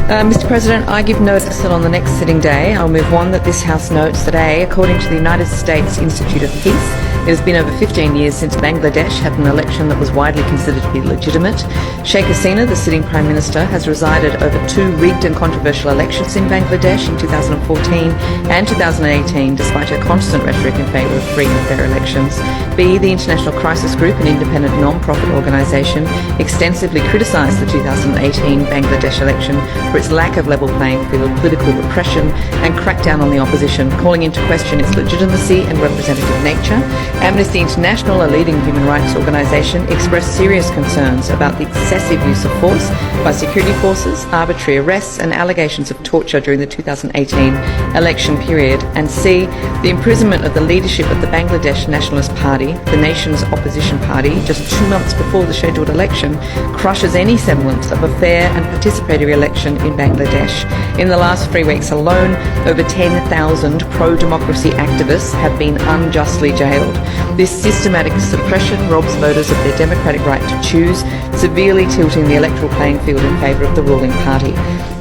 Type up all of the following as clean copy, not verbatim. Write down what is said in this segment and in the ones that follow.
Mr President, I give notice that on the next sitting day I'll move one that this House notes that A, according to the United States Institute of Peace, it has been over 15 years since Bangladesh had an election that was widely considered to be legitimate. Sheikh Hasina, the sitting Prime Minister, has resided over 2 rigged and controversial elections in Bangladesh in 2014 and 2018, despite her constant rhetoric in favour of free and fair elections. B, the International Crisis Group, an independent non-profit organisation, extensively criticised the 2018 Bangladesh election for its lack of level playing field, political repression and crackdown on the opposition, calling into question its legitimacy and representative nature. Amnesty International, a leading human rights organisation, expressed serious concerns about the excessive use of force by security forces, arbitrary arrests and allegations of torture during the 2018 election period. And C, the imprisonment of the leadership of the Bangladesh Nationalist Party, the nation's opposition party, just 2 months before the scheduled election, crushes any semblance of a fair and participatory election in Bangladesh. In the last 3 weeks alone, over 10,000 pro-democracy activists have been unjustly jailed. This systematic suppression robs voters of their democratic right to choose, severely tilting the electoral playing field in favour of the ruling party.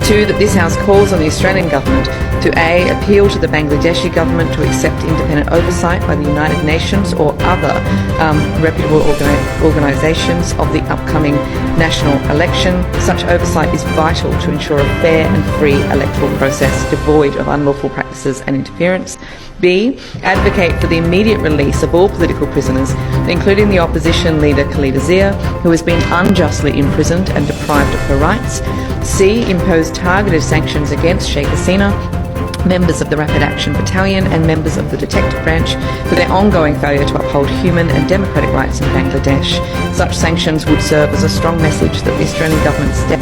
2, that this House calls on the Australian Government to A, appeal to the Bangladeshi Government to accept independent oversight by the United Nations or other reputable organisations of the upcoming national election. Such oversight is vital to ensure a fair and free electoral process devoid of unlawful practices and interference. B, advocate for the immediate release of all political prisoners, including the opposition leader Khalida Zia, who has been unjustly imprisoned and deprived of her rights. C, impose targeted sanctions against Sheikh Hasina, members of the Rapid Action Battalion and members of the Detective Branch for their ongoing failure to uphold human and democratic rights in Bangladesh. Such sanctions would serve as a strong message that the Australian Government stands